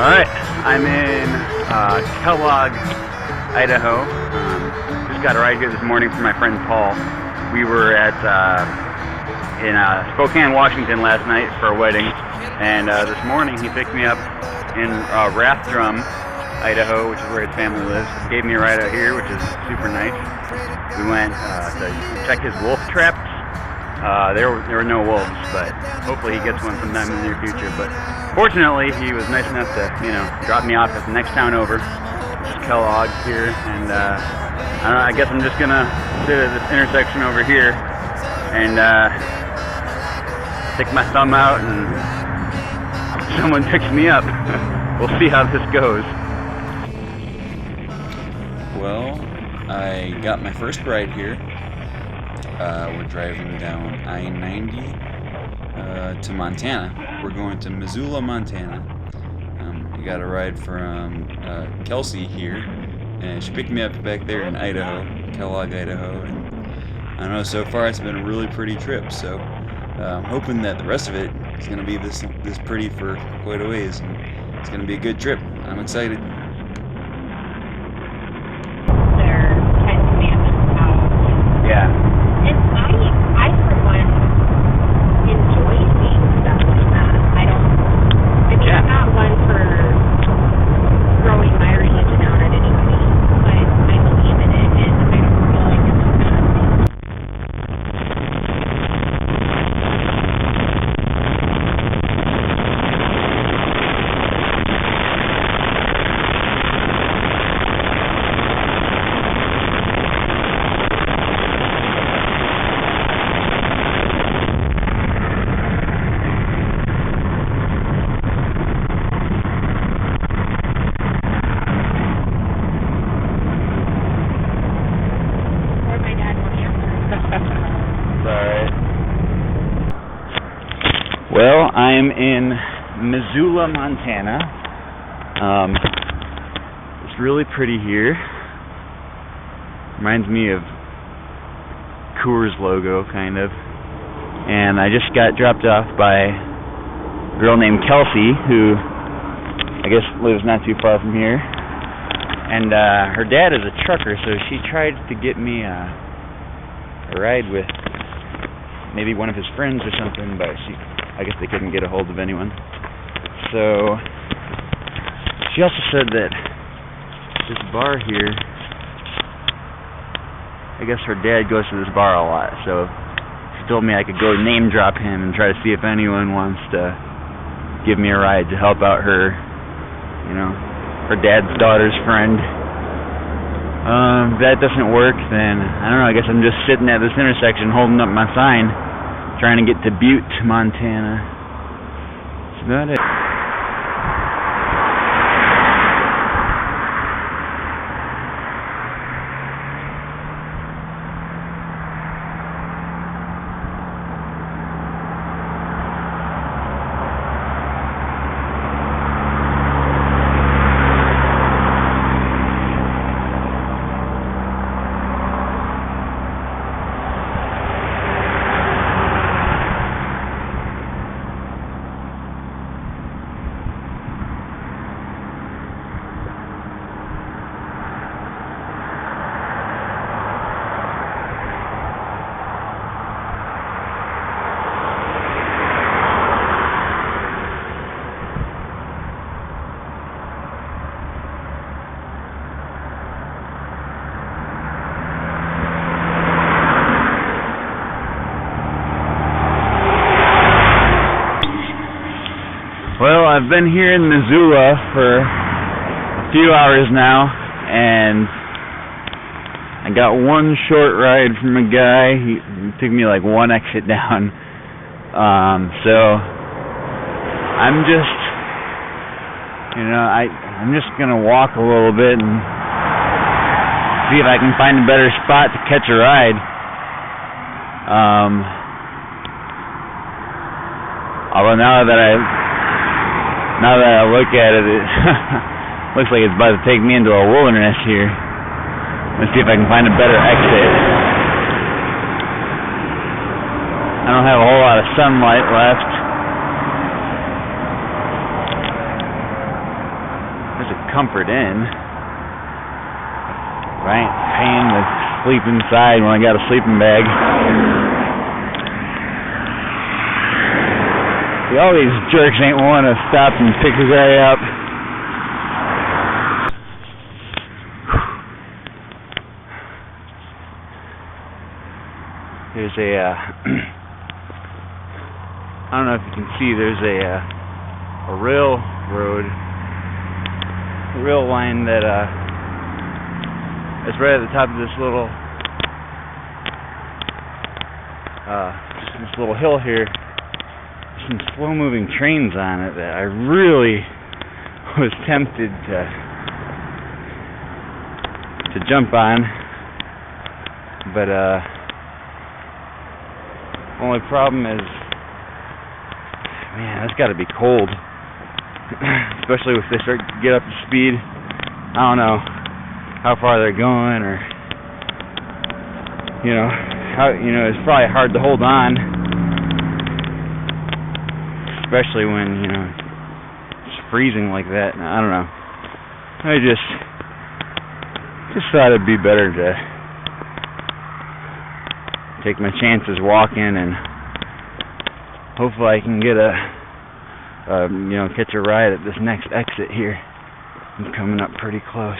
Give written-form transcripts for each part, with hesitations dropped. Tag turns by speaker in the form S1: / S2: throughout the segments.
S1: Alright, I'm in Kellogg, Idaho. Just got a ride here this morning from my friend Paul. We were at in Spokane, Washington last night for a wedding, and this morning he picked me up in Rathdrum, Idaho, which is where his family lives. Gave me a ride out here, which is super nice. We went to check his wolf traps. There were no wolves, but hopefully he gets one sometime in the near future. But fortunately, he was nice enough to, drop me off at the next town over, which is Kellogg here. And I don't know, I guess I'm just gonna sit at this intersection over here and stick my thumb out, and someone picks me up. We'll see how this goes.
S2: Well, I got my first ride here. We're driving down I-90 to Montana. We're going to Missoula, Montana. I got a ride from Kelsey here, and she picked me up back there in Idaho, Kellogg, Idaho. And I don't know, so far it's been a really pretty trip, so I'm hoping that the rest of it is going to be this pretty for quite a ways, and it's going to be a good trip. I'm excited.
S1: Well, I'm in Missoula, Montana. It's really pretty here. Reminds me of Coors logo, kind of. And I just got dropped off by a girl named Kelsey, who I guess lives not too far from here. And her dad is a trucker, so she tried to get me a ride with maybe one of his friends or something, but I guess they couldn't get a hold of anyone. So she also said that this bar here, I guess her dad goes to this bar a lot, so she told me I could go name drop him and try to see if anyone wants to give me a ride to help out her, her dad's daughter's friend. If that doesn't work, then I don't know, I guess I'm just sitting at this intersection holding up my sign, trying to get to Butte, Montana. That's about it. Well, I've been here in Missoula for a few hours now, and I got one short ride from a guy. He took me like one exit down. So I'm just, I'm just gonna walk a little bit and see if I can find a better spot to catch a ride. Although now that I look at it, it looks like it's about to take me into a wilderness here. Let's see if I can find a better exit. I don't have a whole lot of sunlight left. There's a Comfort Inn. I ain't paying to sleep inside when I got a sleeping bag. See, all these jerks ain't willing to stop and pick the guy up. There's a, I don't know if you can see, there's a railroad, a rail line that, it's right at the top of this little hill here. Some slow-moving trains on it that I really was tempted to jump on, but only problem is, man, it's got to be cold, especially if they start to get up to speed. I don't know how far they're going, or it's probably hard to hold on. Especially when, it's freezing like that. I don't know. I just thought it'd be better to take my chances walking, and hopefully I can get catch a ride at this next exit here. I'm coming up pretty close.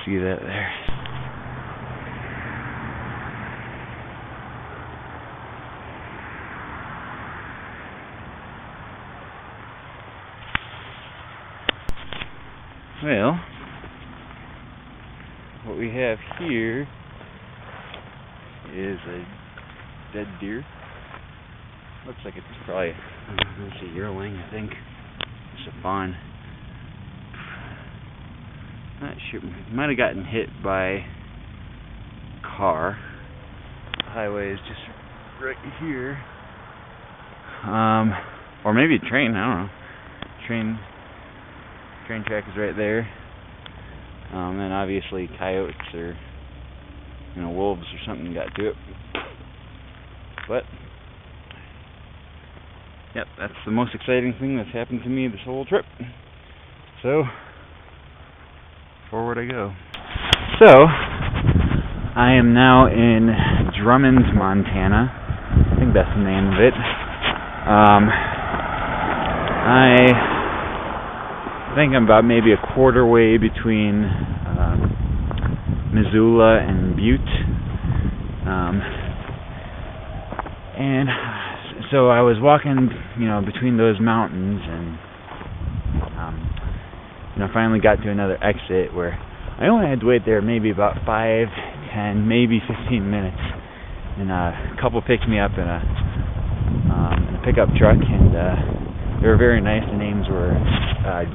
S1: See that there. Well, what we have here is a dead deer. Looks like it's probably, it's a yearling, I think. It's a fawn. Not sure. Might have gotten hit by a car. The highway is just right here. Or maybe a train, I don't know. Train track is right there. And obviously coyotes or wolves or something got to it. But yep, that's the most exciting thing that's happened to me this whole trip. So forward I go. So I am now in Drummond, Montana. I think that's the name of it. I think I'm about maybe a quarter way between Missoula and Butte. And so I was walking, between those mountains, and finally got to another exit where I only had to wait there maybe about 5, 10, maybe 15 minutes. And a couple picked me up in a pickup truck, and they were very nice. The names were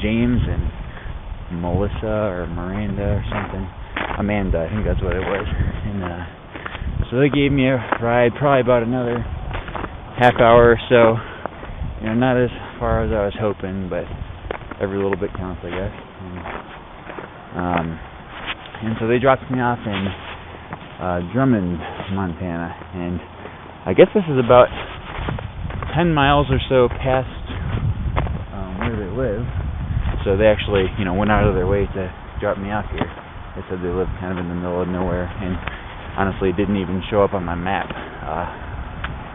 S1: James and Melissa or Miranda or something. Amanda, I think that's what it was. And so they gave me a ride, probably about another half hour or so. Not as far as I was hoping, but every little bit counts, I guess. And so they dropped me off in Drummond, Montana, and I guess this is about 10 miles or so past where they live. So they actually, went out of their way to drop me off here. They said they lived kind of in the middle of nowhere, and honestly, it didn't even show up on my map.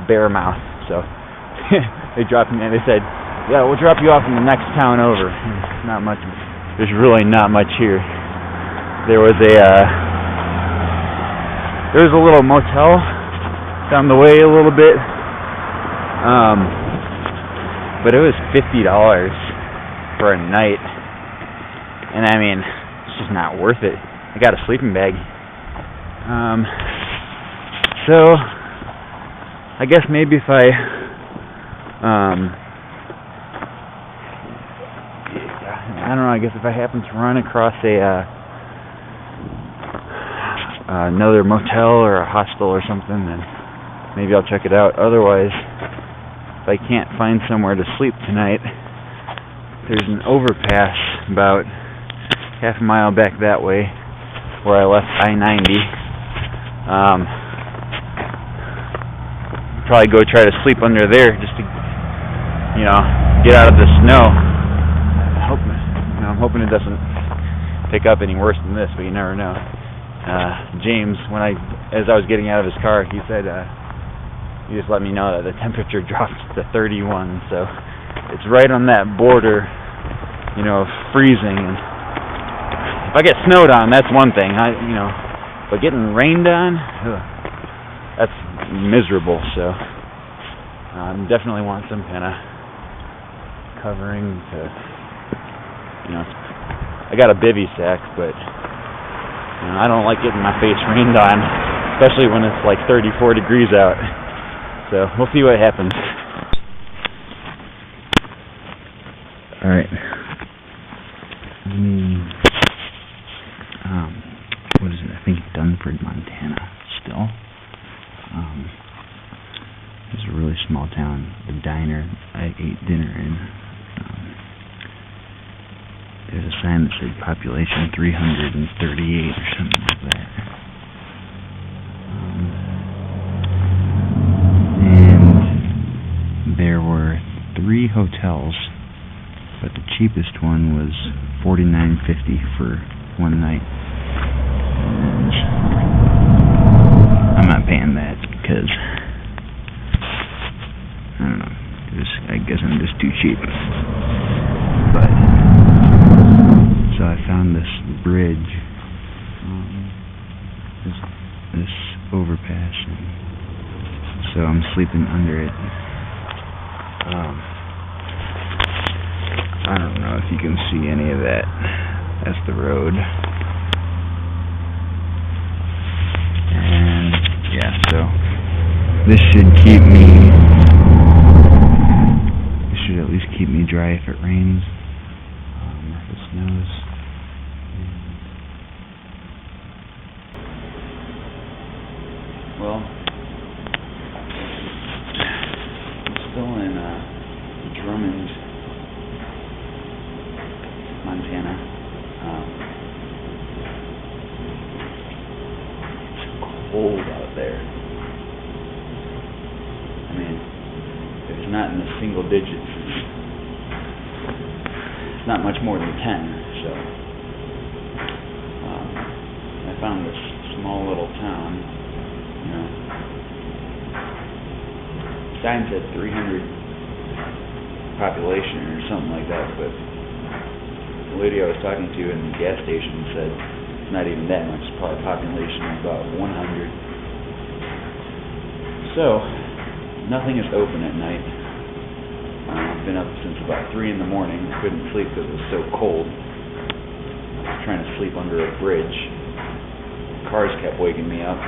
S1: Bearmouth. So they dropped me, and they said, "Yeah, we'll drop you off in the next town over." Not much. There's really not much here. There was a little motel down the way a little bit, but it was $50 for a night, and I mean, it's just not worth it. I got a sleeping bag, so I guess maybe if I don't know, I guess if I happen to run across another motel or a hostel or something, then maybe I'll check it out. Otherwise, if I can't find somewhere to sleep tonight, there's an overpass about half a mile back that way where I left I-90. probably go try to sleep under there just to, get out of the snow. I'm hoping it doesn't pick up any worse than this, but you never know. James, as I was getting out of his car, he said he just let me know that the temperature dropped to 31, so it's right on that border, of freezing. And if I get snowed on, that's one thing. But getting rained on, that's miserable. So I definitely want some kind of covering to, I got a bivy sack, but I don't like getting my face rained on, especially when it's like 34 degrees out. So we'll see what happens. All right. What is it? I think Dunford, Montana. Still. It's a really small town. The diner I ate dinner in. There's a sign that said population 338 or something like that. And there were 3 hotels, but the cheapest one was $49.50 for one night. And I'm not paying that because I don't know. I guess I'm just too cheap. But so I found this bridge, this overpass, and so I'm sleeping under it. I don't know if you can see any of that. That's the road. And yeah, so this should at least keep me dry if it rains. If it snows. Well, I'm still in Drummond, Montana. It's cold out there. I mean, it's not in the single digits. It's not much more than 10. So I found this small little town. Sign said 300 population or something like that, but the lady I was talking to in the gas station said it's not even that much. It's probably a population of about 100. So nothing is open at night. I've been up since about 3 in the morning. Couldn't sleep because it was so cold. I was trying to sleep under a bridge. Cars kept waking me up.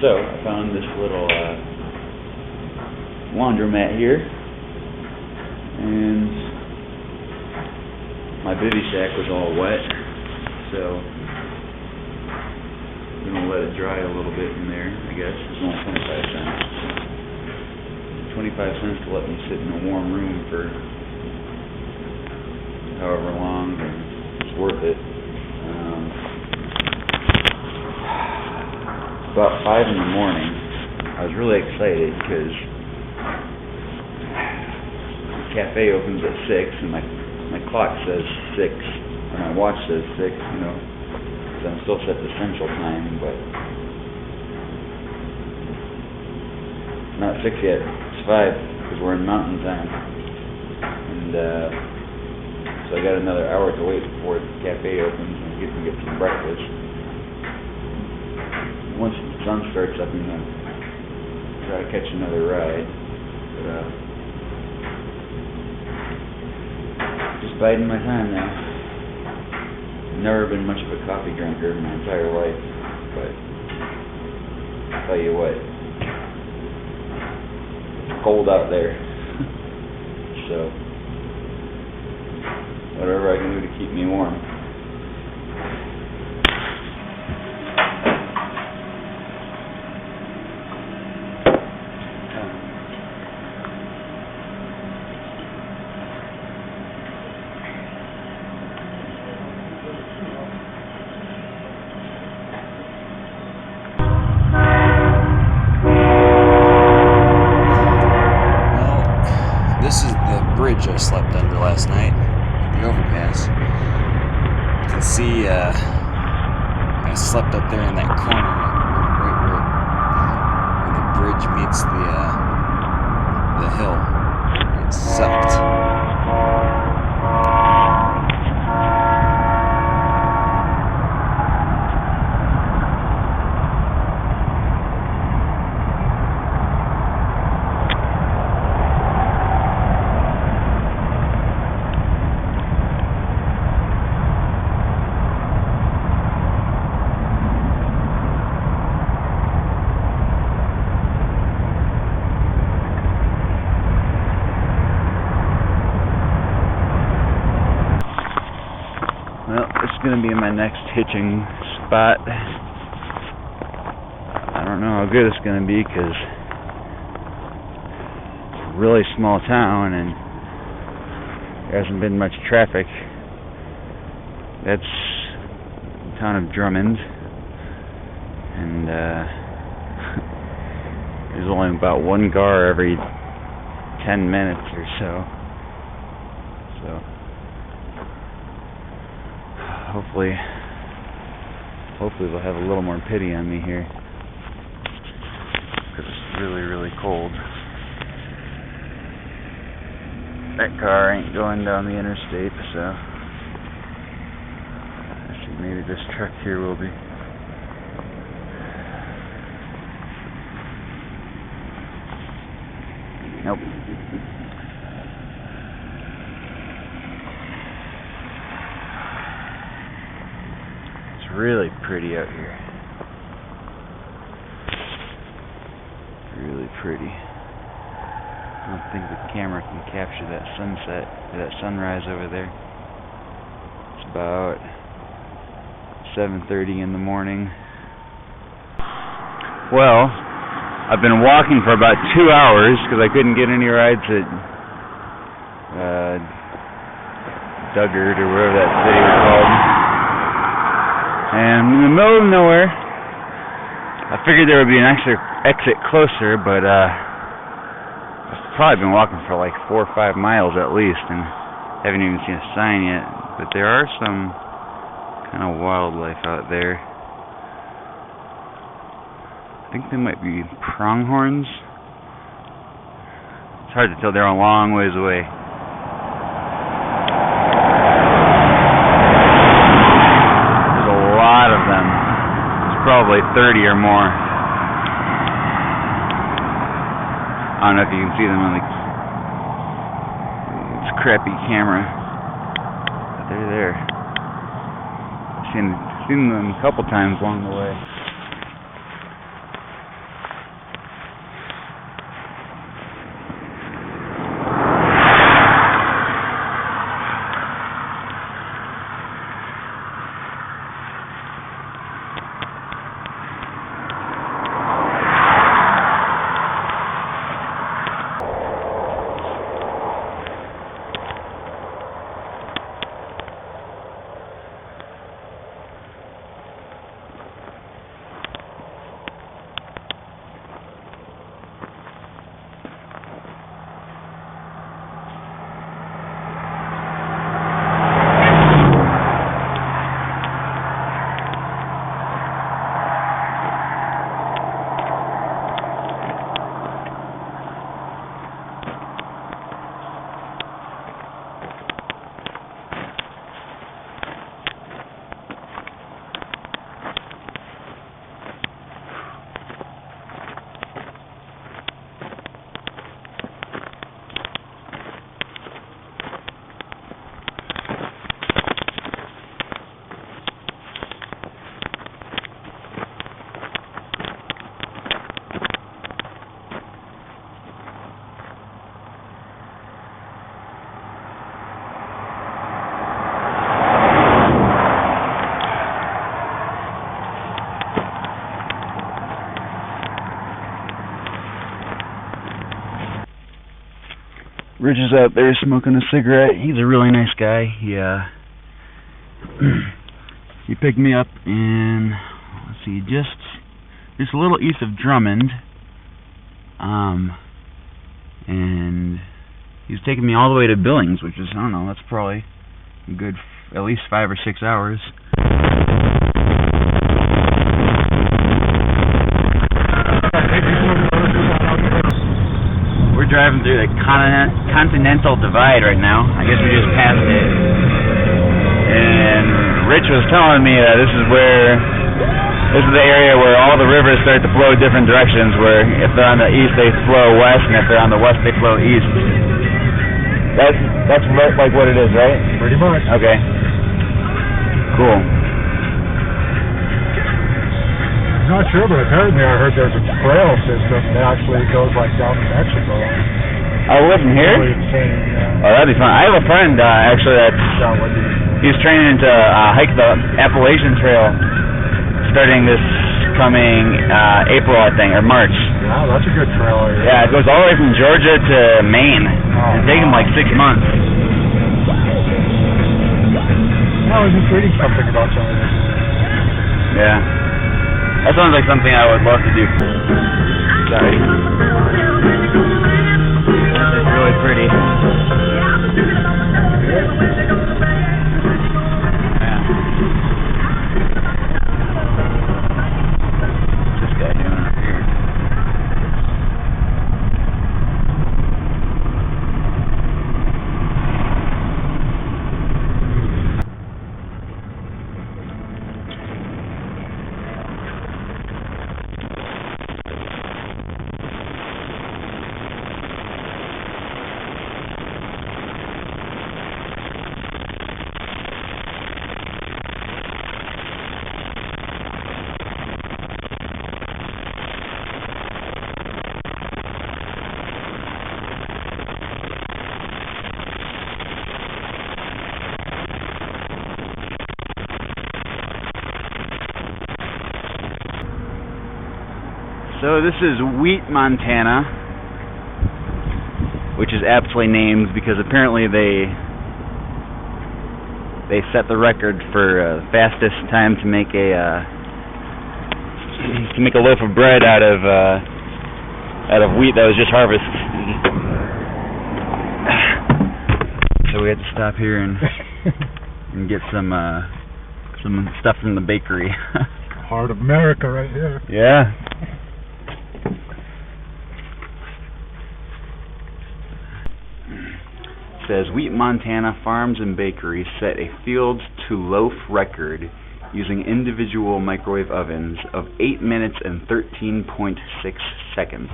S1: So I found this little laundromat here, and my bivy sack was all wet, so I'm going to let it dry a little bit in there, I guess. It's only 25 cents. 25 cents to let me sit in a warm room for however long, and it's worth it. About 5 in the morning, I was really excited because the cafe opens at 6, and my clock says 6, and my watch says 6, so I'm still set to Central Time, but not 6 yet. It's 5 because we're in Mountain Time, and so I got another hour to wait before the cafe opens and get some breakfast. Once the sun starts up, I'm going to try to catch another ride. But, just biding my time now. I've never been much of a coffee drinker in my entire life, but I'll tell you what, it's cold out there. So, whatever I can do to keep me warm.
S2: last night at the overpass. You can see I slept up there in that corner right where the bridge meets the hill. It sucked.
S1: Well, this is going to be my next hitching spot. I don't know how good it's going to be because it's a really small town and there hasn't been much traffic. That's the town of Drummond, and there's only about one car every 10 minutes or so. Hopefully they'll have a little more pity on me here, because it's really, really cold. That car ain't going down the interstate, so actually maybe this truck here will be. Nope. Really pretty out here. Really pretty. I don't think the camera can capture that sunset, that sunrise over there. It's about 7:30 in the morning. Well, I've been walking for about 2 hours because I couldn't get any rides at Duggard or whatever that city was called. And in the middle of nowhere, I figured there would be an exit closer, but I've probably been walking for like 4 or 5 miles at least, and haven't even seen a sign yet. But there are some kind of wildlife out there. I think they might be pronghorns. It's hard to tell, they're a long ways away. Probably 30 or more. I don't know if you can see them on this crappy camera, but they're there. I've seen them a couple times along the way. Rich is out there smoking a cigarette. He's a really nice guy. He picked me up in, let's see, just a little east of Drummond, and He's taking me all the way to Billings, which is, I don't know, that's probably a good at least 5 or 6 hours. We're driving through the Continental Divide right now. I guess we just passed it. And Rich was telling me that this is the area where all the rivers start to flow different directions, where if they're on the east they flow west, and if they're on the west they flow east. That's like what it is, right?
S3: Pretty much.
S1: Okay. Cool.
S3: I'm not sure, but apparently I heard there's a trail system that actually goes like down to Mexico.
S1: Oh, live from here?
S3: Really insane, yeah.
S1: Oh, that'd be fun. I have a friend actually he's training to hike the Appalachian Trail starting this coming April, I think, or March.
S3: Yeah, that's a good trail area.
S1: Yeah, it goes all the way from Georgia to Maine. It'll take him like 6 months.
S3: I was just reading something about some of this.
S1: Yeah. That sounds like something I would love to do. Sorry. This is really pretty. Yeah. What's this guy doing up here? So this is Wheat, Montana, which is aptly named because apparently they set the record for fastest time to make a loaf of bread out of wheat that was just harvested. So we had to stop here and get some stuff from the bakery.
S3: Heart of America right here.
S1: Yeah. Says Wheat, Montana Farms and Bakeries set a field to loaf record using individual microwave ovens of 8 minutes and 13.6 seconds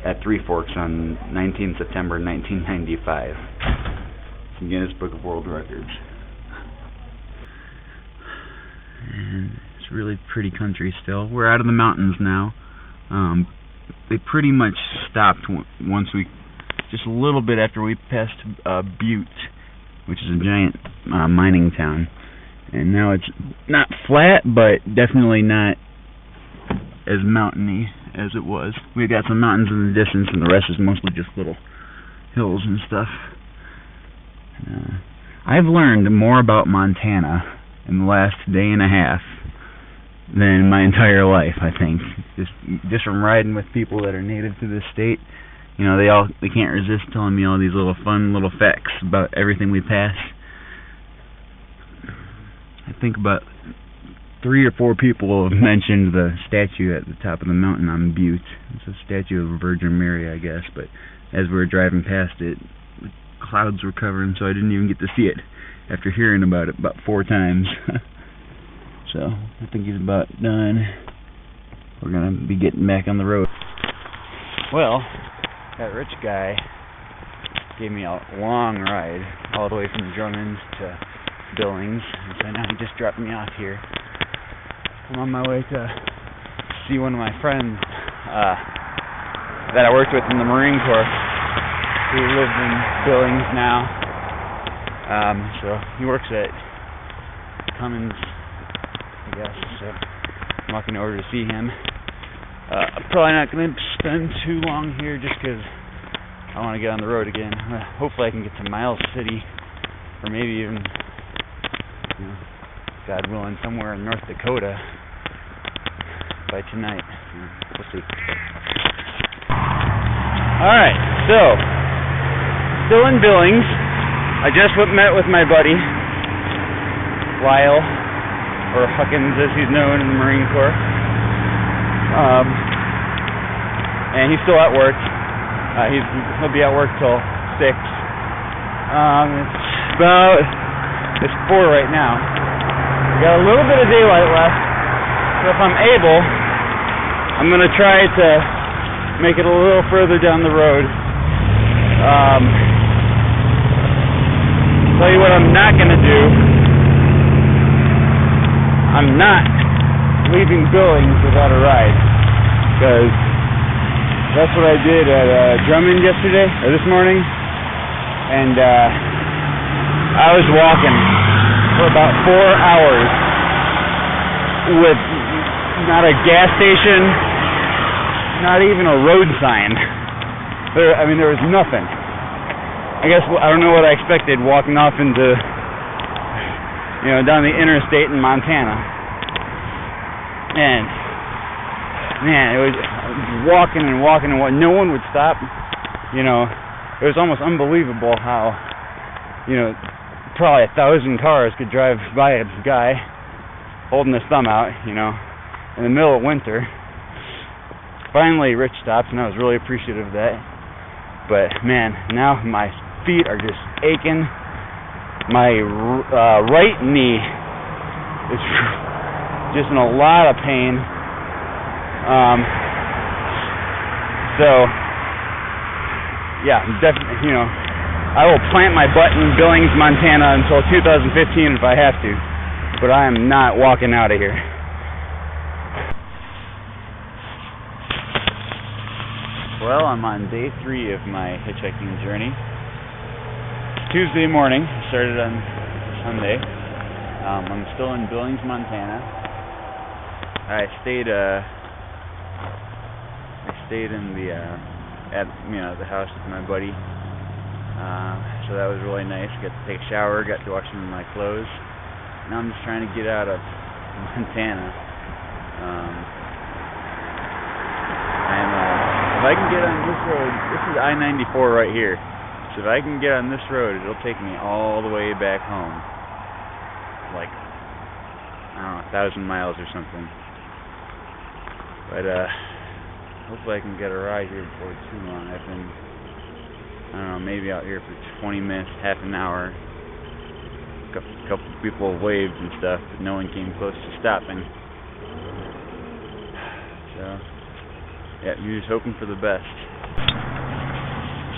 S1: at Three Forks on 19 September 1995. It's Guinness Book of World Records. And it's really pretty country still. We're out of the mountains now. They pretty much stopped once we, just a little bit after we passed Butte, which is a giant mining town. And now it's not flat, but definitely not as mountainy as it was. We've got some mountains in the distance, and the rest is mostly just little hills and stuff. I've learned more about Montana in the last day and a half than my entire life, I think. Just from riding with people that are native to this state. You know, they can't resist telling me all these little fun little facts about everything we pass. I think about 3 or 4 people have mentioned the statue at the top of the mountain on Butte. It's a statue of Virgin Mary, I guess, but as we were driving past it, the clouds were covering, so I didn't even get to see it after hearing about it about 4 times. So, I think he's about done. We're going to be getting back on the road. Well, that rich guy gave me a long ride all the way from Drummond's to Billings, and so now he just dropped me off here. I'm on my way to see one of my friends that I worked with in the Marine Corps, who lives in Billings now. So he works at Cummins, I guess, so I'm walking over to see him. I'm probably not going to spend too long here just because I want to get on the road again. Hopefully I can get to Miles City, or maybe even, God willing, somewhere in North Dakota by tonight. We'll see. Alright, so still in Billings. I just met with my buddy, Lyle, or Huckins as he's known in the Marine Corps. And he's still at work. He'll be at work till 6. It's 4 right now. We got a little bit of daylight left, so if I'm able, I'm gonna try to make it a little further down the road. Tell you what I'm not gonna do. I'm not leaving Billings without a ride, because that's what I did at Drummond this morning, and I was walking for about 4 hours with not a gas station, not even a road sign. There was nothing. I guess I don't know what I expected walking off into, down the interstate in Montana. And man, I was walking and walking and no one would stop. It was almost unbelievable how, probably 1,000 cars could drive by a guy holding his thumb out, in the middle of winter. Finally, Rich stopped, and I was really appreciative of that. But man, now my feet are just aching. My right knee is just in a lot of pain. So yeah, definitely, I will plant my butt in Billings, Montana until 2015 if I have to, but I am not walking out of here. Well, I'm on day 3 of my hitchhiking journey. Tuesday morning, started on Sunday. I'm still in Billings, Montana. I stayed in the house with my buddy. So that was really nice. Got to take a shower, got to wash some of my clothes. Now I'm just trying to get out of Montana. If I can get on this road, this is I-94 right here. So if I can get on this road, it'll take me all the way back home. Like, 1,000 miles or something. But hopefully I can get a ride here before too long. I've been, maybe out here for 20 minutes, half an hour. A couple people have waved and stuff, but no one came close to stopping. So, yeah, you're just hoping for the best.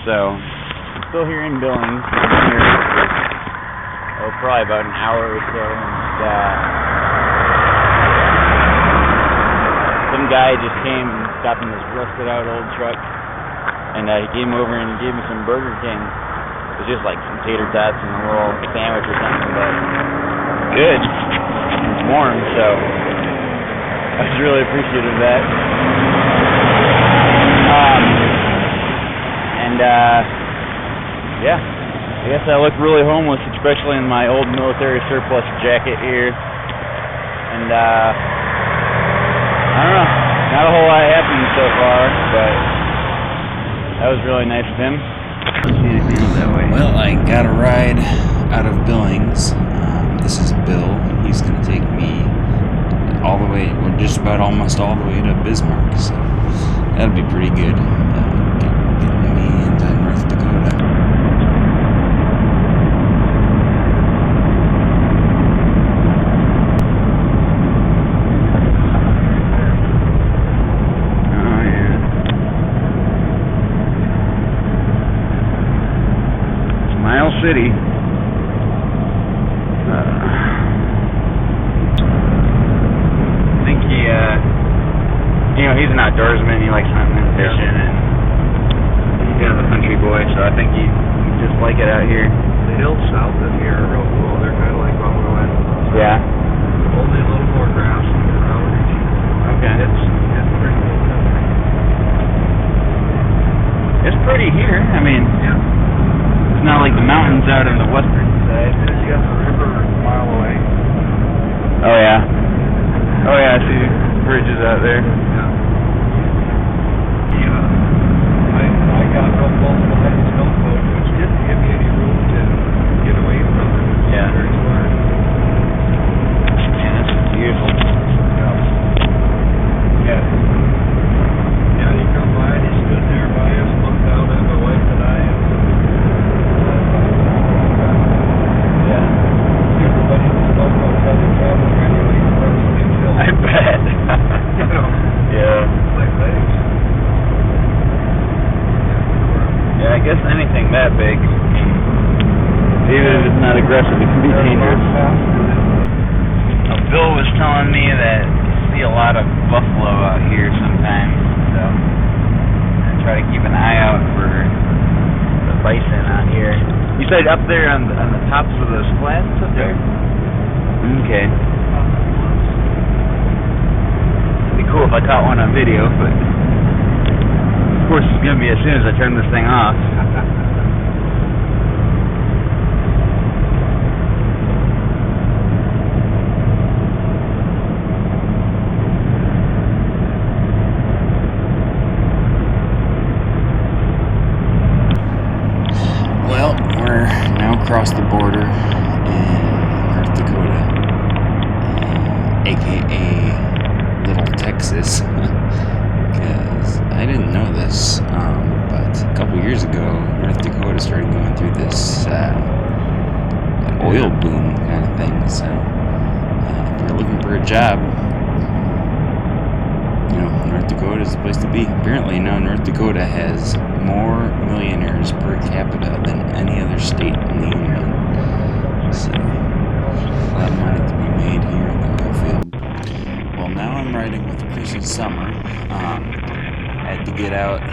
S1: So, I'm still here in Billings. I've been here for, probably about an hour or so. And some guy just came and stopped in this rusted out old truck. And he came over and gave me some Burger King. It was just like some tater tots and a little sandwich or something, but good. It was warm, so I was really appreciative of that. Yeah, I guess I look really homeless, especially in my old military surplus jacket here. And I don't know, not a whole lot happened so far, but that was really nice of him.
S2: Well, I got a ride out of Billings. This is Bill. He's going to take me all the way, well, just about almost all the way to Bismarck, so that'll be pretty good. Getting me into North Dakota.
S1: City. I think he's an outdoorsman. He likes hunting and fishing, and he's kind of a country boy. So I think he just like it out here.
S4: The hills south of here are real cool. They're kind of like Buffalo.
S1: Yeah.
S4: Only a little more grass and around each.
S1: Okay.
S4: It's pretty cool.
S1: It's pretty here. I mean.
S4: Yeah.
S1: Not like the mountains out on the western side.
S4: You got the river a mile away.
S1: Oh yeah. Oh yeah, I see bridges out there.
S4: Yeah. I got real close to the snowboat, which didn't
S1: guess anything that big, even if it's not aggressive, it can be dangerous. Bill was telling me that you see a lot of buffalo out here sometimes, so I try to keep an eye out for the bison out here. You said up there on the tops of those flats up there? Okay. It'd be cool if I caught one on video, but of course it's gonna be as soon as I turn this thing off.
S2: Well, we're now across the border in North Dakota, aka Little Texas, because I didn't know this, but a couple years ago, North Dakota started going through this oil boom kind of thing. So if you're looking for a job, North Dakota is the place to be. Apparently now North Dakota has more millionaires per capita than any other state in the union. So, a lot of money to be made here in the oil field. Well, now I'm riding with Chris and Summer. I had to get out of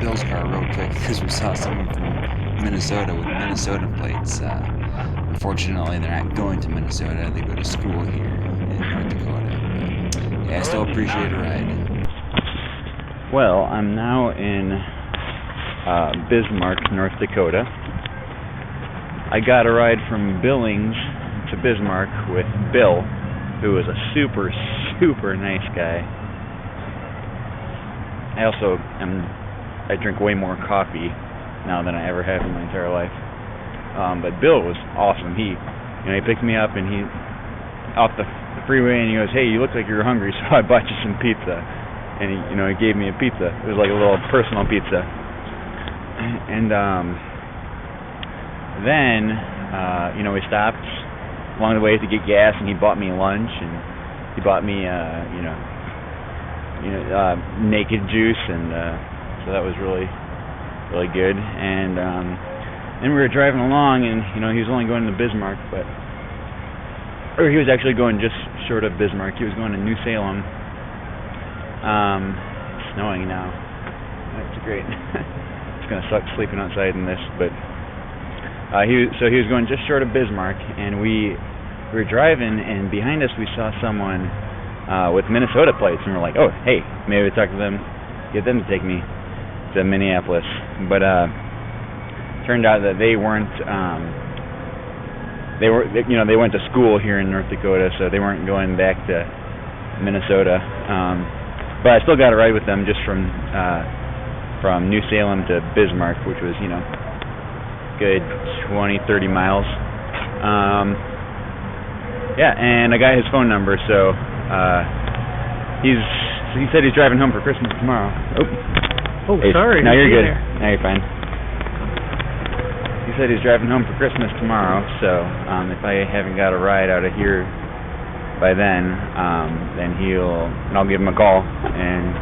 S2: Bill's car real quick because we saw someone from Minnesota with Minnesota plates. Unfortunately, they're not going to Minnesota. They go to school here in North Dakota. But, yeah, I still appreciate a ride.
S1: Well, I'm now in Bismarck, North Dakota. I got a ride from Billings to Bismarck with Bill, who was a super, super nice guy. I drink way more coffee now than I ever have in my entire life. But Bill was awesome. He picked me up and he off the freeway and he goes, "Hey, you look like you're hungry, so I bought you some pizza." And he gave me a pizza. It was like a little personal pizza. And then we stopped along the way to get gas, and he bought me lunch, and he bought me naked juice, and so that was really, really good. And then we were driving along, and he was only going to Bismarck, or he was actually going just short of Bismarck. He was going to New Salem. It's snowing now. That's great. It's gonna suck sleeping outside in this, but he was going just short of Bismarck, and we were driving, and behind us we saw someone with Minnesota plates, and we're like, "Oh, hey, maybe we talk to them, get them to take me to Minneapolis." But turned out that they weren't. They went to school here in North Dakota, so they weren't going back to Minnesota. But I still got a ride with them just from New Salem to Bismarck, which was good 20-30 miles. And I got his phone number, so he said he's driving home for Christmas tomorrow.
S5: Oh, hey, sorry.
S1: No, you're good. No, you're fine. He said he's driving home for Christmas tomorrow, so if I haven't got a ride out of here by then I'll give him a call, and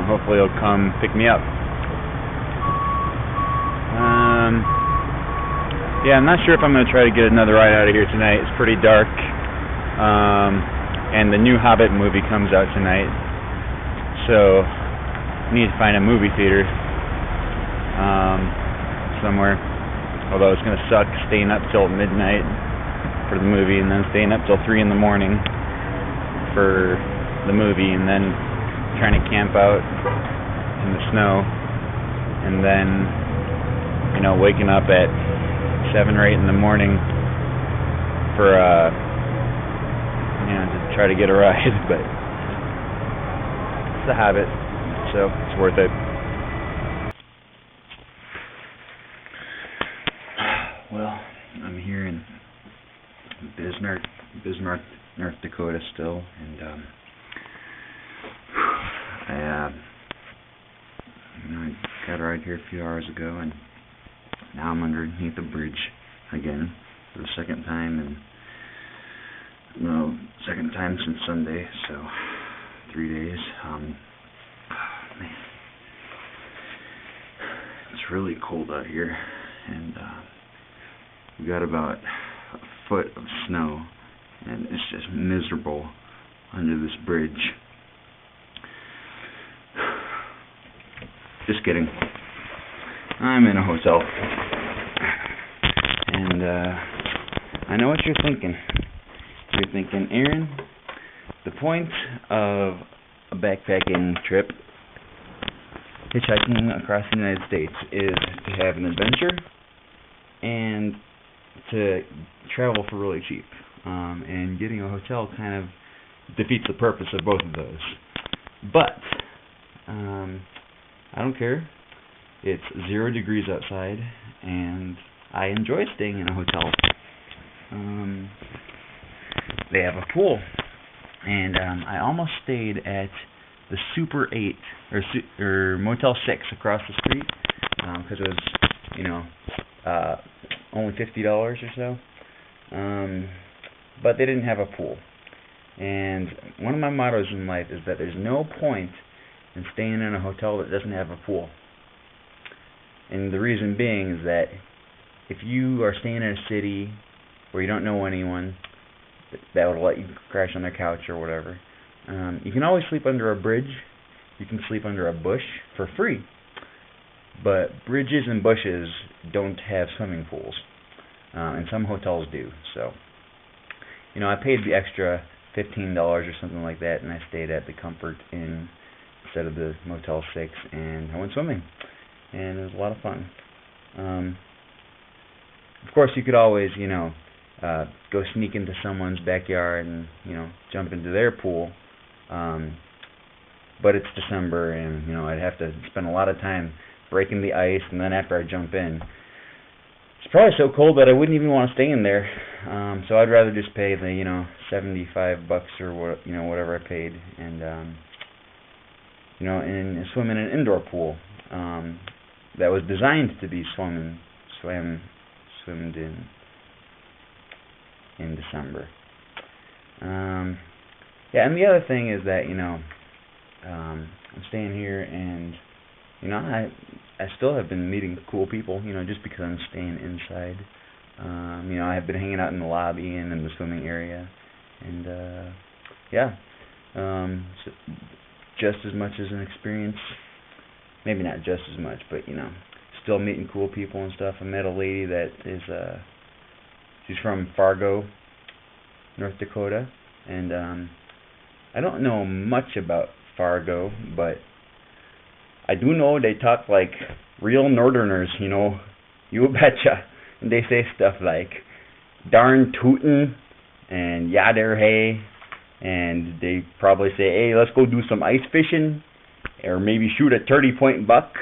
S1: hopefully he'll come pick me up. I'm not sure if I'm going to try to get another ride out of here tonight. It's pretty dark, and the new Hobbit movie comes out tonight, so I need to find a movie theater somewhere. Although it's going to suck staying up till midnight for the movie, and then staying up till 3 in the morning for the movie, and then trying to camp out in the snow, and then waking up at 7 or 8 in the morning for to try to get a ride. But it's the habit, so it's worth it. Well, I'm here in Bismarck, North Dakota still, and I got a ride here a few hours ago, and now I'm underneath the bridge again for the second time since Sunday, so 3 days. Man. really cold out here, and we got about a foot of snow, and it's just miserable under this bridge. Just kidding. I'm in a hotel, and I know what you're thinking. You're thinking, Aaron, the point of a backpacking trip, hitchhiking across the United States, is to have an adventure and to travel for really cheap. And getting a hotel kind of defeats the purpose of both of those. But I don't care. It's 0 degrees outside, and I enjoy staying in a hotel. They have a pool, and I almost stayed at the Super 8 or Motel 6 across the street because it was, only $50 or so. But they didn't have a pool. And one of my mottos in life is that there's no point in staying in a hotel that doesn't have a pool. And the reason being is that if you are staying in a city where you don't know anyone that would let you crash on their couch or whatever, you can always sleep under a bridge. You can sleep under a bush for free. But bridges and bushes don't have swimming pools. And some hotels do. So, I paid the extra $15 or something like that, and I stayed at the Comfort Inn instead of the Motel 6, and I went swimming. And it was a lot of fun. Of course, you could always, go sneak into someone's backyard and, jump into their pool. But it's December, and, I'd have to spend a lot of time breaking the ice, and then after I jump in, it's probably so cold that I wouldn't even want to stay in there. So I'd rather just pay the, $75 or whatever I paid, and, and swim in an indoor pool. That was designed to be swummed in December. And the other thing is that I'm staying here, and I still have been meeting cool people, just because I'm staying inside. I have been hanging out in the lobby and in the swimming area, and so just as much as an experience. Maybe not just as much, but still meeting cool people and stuff. I met a lady that is she's from Fargo, North Dakota, and I don't know much about Fargo, but I do know they talk like real Northerners, you betcha. And they say stuff like darn tootin' and yeah there hey, and they probably say, hey, let's go do some ice fishing, or maybe shoot a 30-point buck,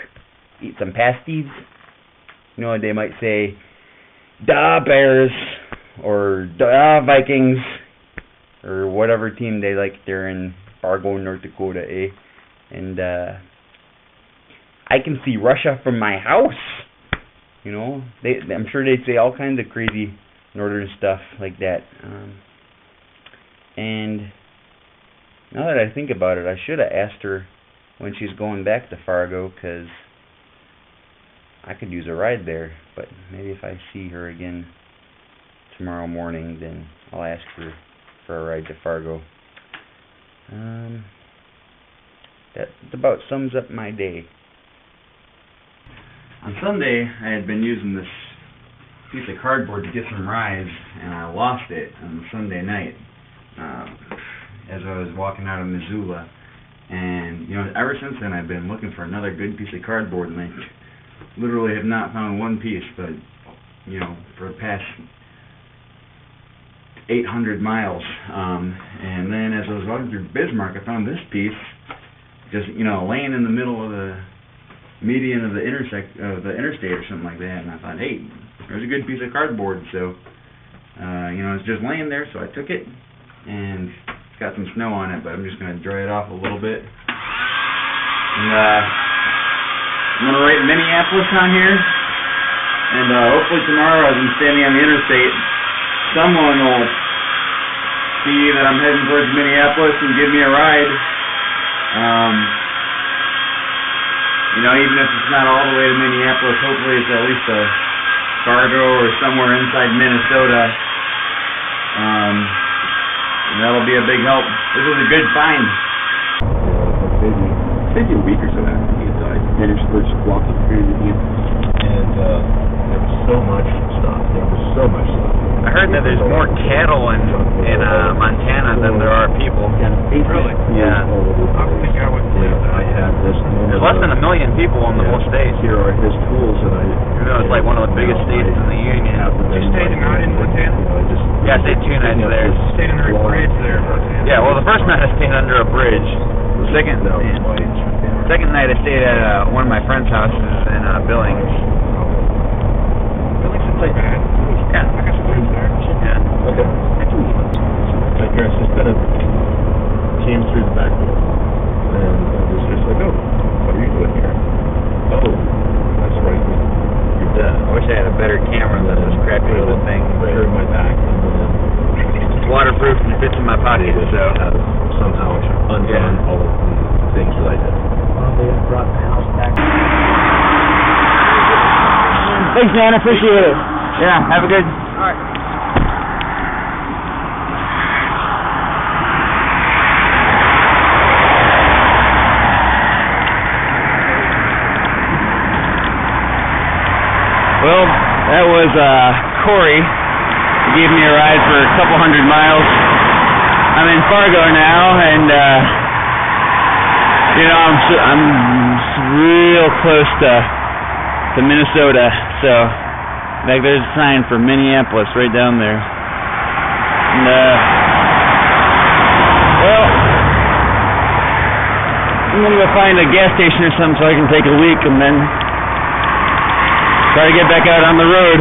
S1: eat some pasties. They might say, da Bears, or da Vikings, or whatever team they like there in Fargo, North Dakota, eh? And I can see Russia from my house. I'm sure they'd say all kinds of crazy northern stuff like that. And now that I think about it, I should have asked her when she's going back to Fargo, because I could use a ride there. But maybe if I see her again tomorrow morning, then I'll ask her for a ride to Fargo. That about sums up my day. On Sunday, I had been using this piece of cardboard to get some rides, and I lost it on Sunday night as I was walking out of Missoula. And, ever since then, I've been looking for another good piece of cardboard, and I literally have not found one piece, but, for the past 800 miles. And then as I was walking through Bismarck, I found this piece, just, laying in the middle of the median of the interstate or something like that, and I thought, hey, there's a good piece of cardboard. So it's just laying there, so I took it, and it's got some snow on it, but I'm just going to dry it off a little bit. And I'm going to write Minneapolis on here, and hopefully tomorrow, as I'm standing on the interstate, someone will see that I'm heading towards Minneapolis and give me a ride. You know, even if it's not all the way to Minneapolis, hopefully it's at least a Fargo or somewhere inside Minnesota. And that'll be a big help. This was a good find.
S4: Maybe a week or so after he had died, managed to just walking through the camp. And there was so much stuff.
S1: I heard that there's more cattle in Montana than there are people.
S4: Really?
S1: Yeah.
S4: I think I would believe that. I had this.
S1: There's less than 1 million people in the whole state.
S4: Here are his tools, and
S1: You know, it's like one of the biggest states in the union.
S4: You stayed the night in Montana?
S1: Yeah, I stayed 2 nights there.
S4: Stayed under a bridge there in Montana.
S1: Yeah, well, the first night I stayed under a bridge. The second night I stayed at one of my friend's houses in Billings.
S4: Billings isn't like bad.
S1: Yeah.
S4: I got some friends there.
S1: Yeah.
S4: Okay. My parents just kind of came through the back door. And it was just like, oh, what are you doing here? Oh, that's right. You're dead.
S1: I wish I had a better camera than this crappy little thing.
S4: Right in my back.
S1: It's waterproof and fits in my pocket, so.
S4: Somehow undone all of the things that I did.
S5: Well, they brought the house back.
S1: Thanks, man. I appreciate it. Yeah, have a good.
S5: All right.
S1: Well, that was Corey. He gave me a ride for a couple 100 miles. I'm in Fargo now, and you know, I'm real close to Minnesota. So, like, there's a sign for Minneapolis right down there. And well, I'm gonna go find a gas station or something so I can take a leak, and then try to get back out on the road.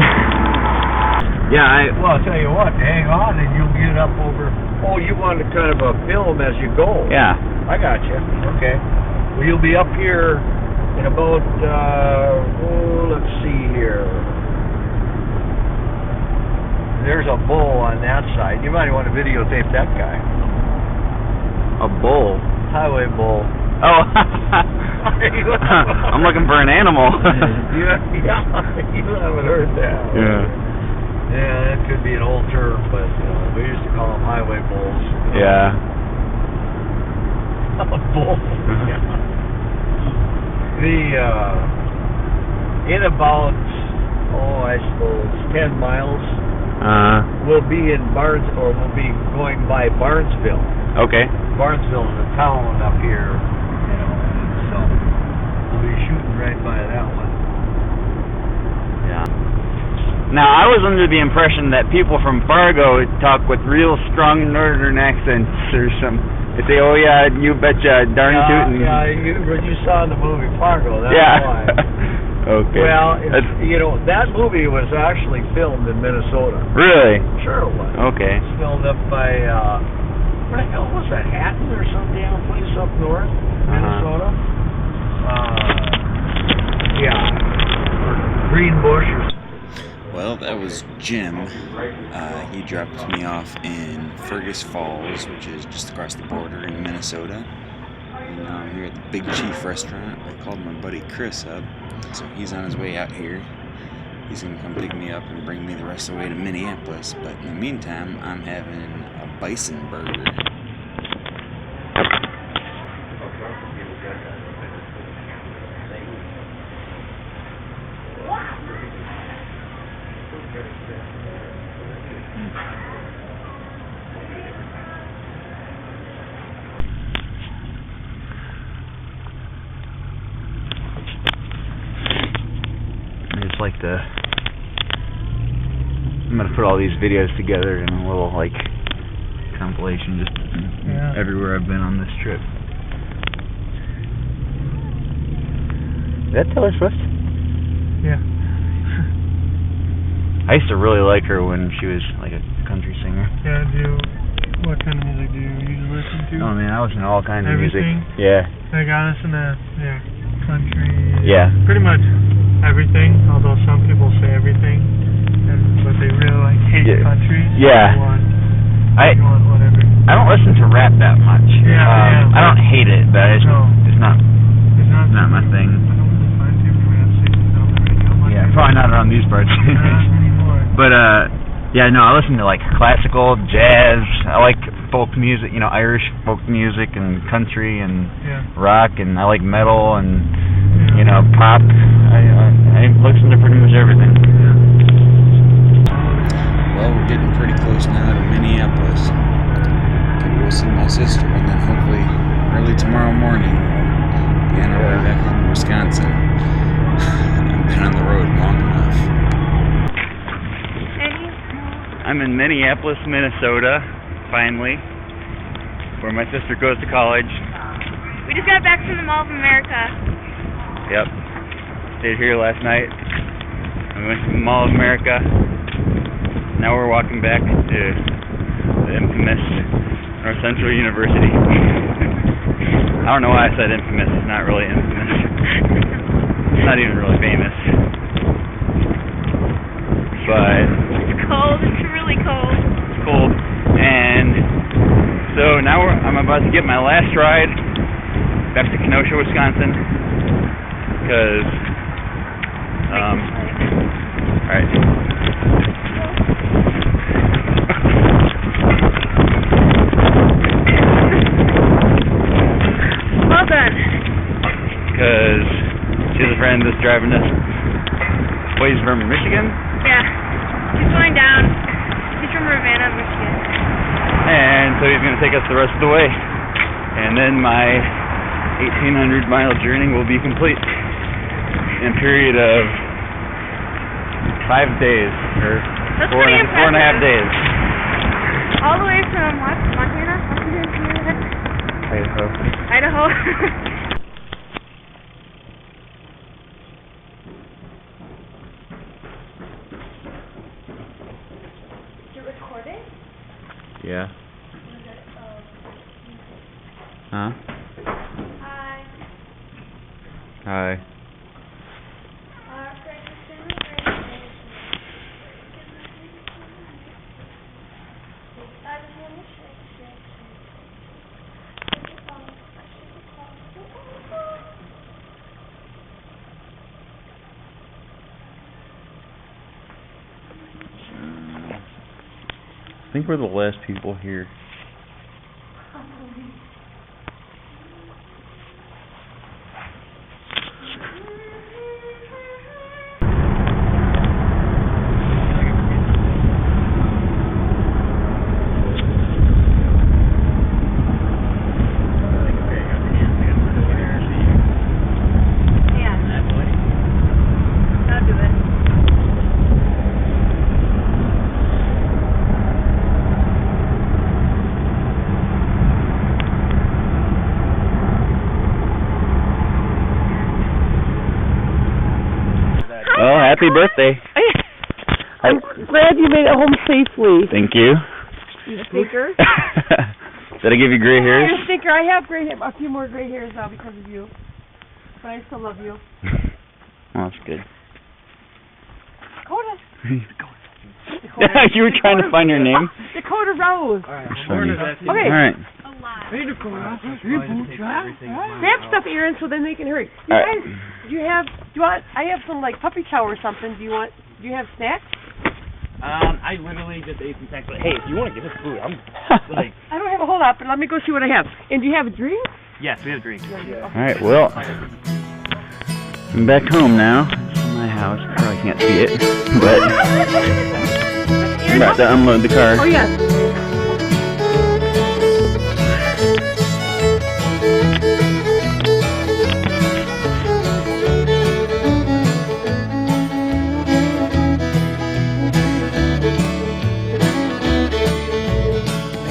S6: Yeah, well, I'll tell you what, hang on and you'll get up over. Oh, you want to kind of a film as you go.
S1: Yeah.
S6: I got you. Okay. Well, you'll be up here in about, let's see here. There's a bull on that side. You might want to videotape that guy.
S1: A bull.
S6: Highway bull.
S1: Oh. I'm looking for an animal.
S6: Yeah, you haven't heard that.
S1: Yeah.
S6: Yeah, that could be an old term, but we used to call them highway bulls.
S1: Yeah.
S6: A bull. Yeah. In about, I suppose 10 miles, we'll be in we'll be going by Barnesville.
S1: Okay.
S6: Barnesville is a town up here, so we'll be shooting right by that one.
S1: Yeah. Now, I was under the impression that people from Fargo talk with real strong northern accents or some. They say, "Oh yeah, you betcha, darn tootin'."
S6: Yeah, you saw in the movie Fargo. That's why.
S1: Okay.
S6: Well, that movie was actually filmed in Minnesota.
S1: Really?
S6: Sure it was.
S1: Okay.
S6: It's filmed up by where the hell was that? Hatton or some damn place up north, Minnesota. Yeah, or Greenbush or.
S2: Well, that was Jim. He dropped me off in Fergus Falls, which is just across the border in Minnesota. And now I'm here at the Big Chief restaurant. I called my buddy Chris up, so he's on his way out here. He's going to come pick me up and bring me the rest of the way to Minneapolis. But in the meantime, I'm having a bison burger.
S1: I'm gonna put all these videos together in a little compilation, just everywhere I've been on this trip. Is that Taylor Swift?
S5: Yeah.
S1: I used to really like her when she was like a country singer.
S5: Yeah, what kind of music do you usually listen to?
S1: Oh man, I listen to all kinds of music.
S5: Everything?
S1: Yeah.
S5: Like I listen to country.
S1: Yeah.
S5: Pretty much everything, although some people say everything, but they really hate country. So
S1: yeah.
S5: I want whatever.
S1: I don't listen to rap that much.
S5: Yeah.
S1: I don't hate it, but it's not my thing. around these parts. But yeah, no, I listen to like classical, jazz. I like folk music, Irish folk music and country and rock, and I like metal and pop. I listen to pretty much everything.
S2: Well, we're getting pretty close now to Minneapolis. Can go see my sister, and then hopefully early tomorrow morning we'll be on our way back home to Wisconsin. I've been on the road long enough.
S1: I'm in Minneapolis, Minnesota, finally, where my sister goes to college.
S7: We just got back from the Mall of America.
S1: Yep. Stayed here last night. We went to the Mall of America. Now we're walking back to the infamous North Central University. I don't know why I said infamous. It's not really infamous. It's not even really famous. But
S7: it's cold. It's really cold.
S1: It's cold. And so now I'm about to get my last ride back to Kenosha, Wisconsin. Because, alright.
S7: Well done.
S1: Because she has a friend that's driving us. Well, he's from Michigan?
S7: Yeah. He's going down. He's from Ravenna, Michigan.
S1: And so he's going to take us the rest of the way. And then my 1,800-mile journey will be complete in a period of 5 days, or
S7: That's
S1: four
S7: pretty
S1: and a half
S7: impressive.
S1: days.
S7: All the way from what? Montana?
S1: Idaho.
S7: Idaho. You're recording?
S1: Yeah. Huh?
S7: Hi.
S1: Hi. I think we're the last people here. Well, happy birthday.
S8: I'm glad you made it home safely.
S1: Thank you.
S8: You stinker.
S1: Did I give you gray hairs?
S8: You stinker. I have gray hair, a few more gray hairs now because of you. But I still love you.
S1: Oh, that's good.
S8: Dakota.
S1: You were trying to find your name?
S8: Dakota Rose.
S1: Okay.
S8: Okay.
S1: All right.
S8: Hey, Dakota. Grab stuff, Aaron, so then they can hurry. You
S1: All
S8: guys, do you want, I have some, like, puppy chow or something. Do you have snacks?
S6: I literally just ate some snacks. But hey, if you want to get us food, I'm like.
S8: I don't have a whole lot, but let me go see what I have. And do you have a drink?
S6: Yes, we have a drink.
S1: All right. Well, I'm back home now. This is my house. You probably can't see it, but I'm about to unload the car.
S8: Oh, yes.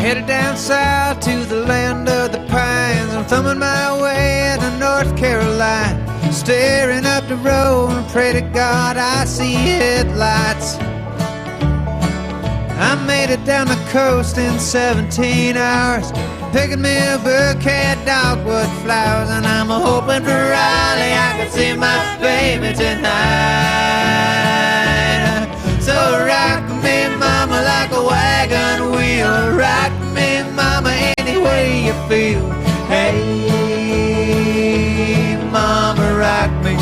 S9: Headed down south to the land of the pines. I'm thumbing my way to North Carolina, staring up the road and pray to God I see headlights. I made it down the coast in 17 hours, picking me a bouquet of dogwood flowers, and I'm hoping for Raleigh I can see my baby tonight. So rock me, mama, like a wagon wheel. Rock me, mama, any way you feel. Hey, mama, rock me.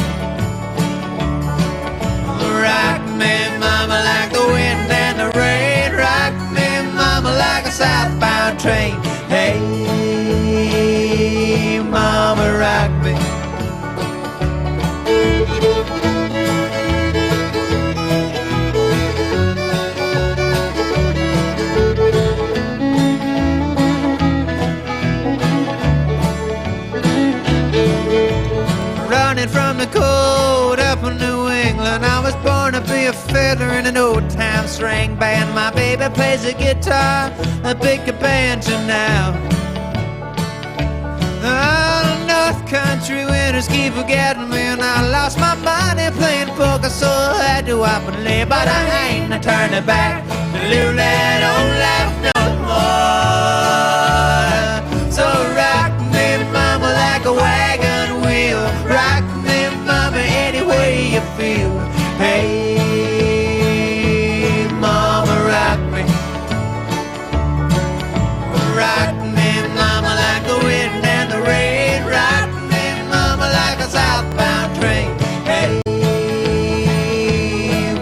S9: Rock southbound train. Hey, mama, rock me. Running from the cold up in New England, I was born to be a fiddler in an old-time string band. My baby plays the guitar, I pick a banjo now. Oh, North Country winters keep forgetting me, and I lost my money playing poker, so I had to up and lay. But I ain't turning back to live that old life no more. So rock me, mama, like a wagon wheel. Rock me, mama, any way you feel. Hey, mama, rock me. Rock me, mama, like the wind and the rain. Rock me, mama, like a southbound train. Hey,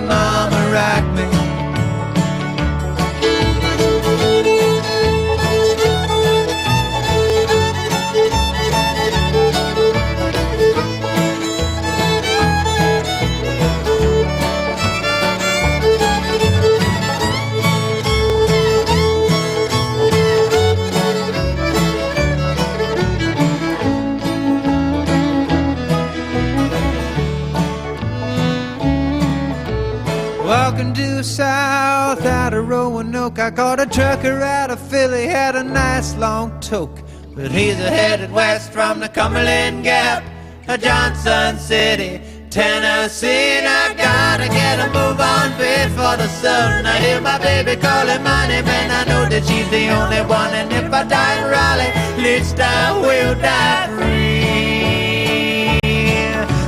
S9: mama, rock me. Walking due south out of Roanoke, I caught a trucker out of Philly, had a nice long toke. But he's headed west from the Cumberland Gap, Johnson City, Tennessee. And I gotta get a move on before the sun. I hear my baby calling my name, and I know that she's the only one. And if I die in Raleigh, at least I will die free.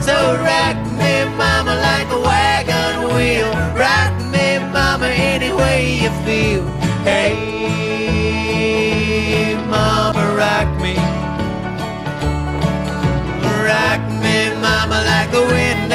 S9: So rock me, mama, like a wagon wheel. Rock me, mama, any way you feel. Hey, mama, rock me. Rock me, mama, like the wind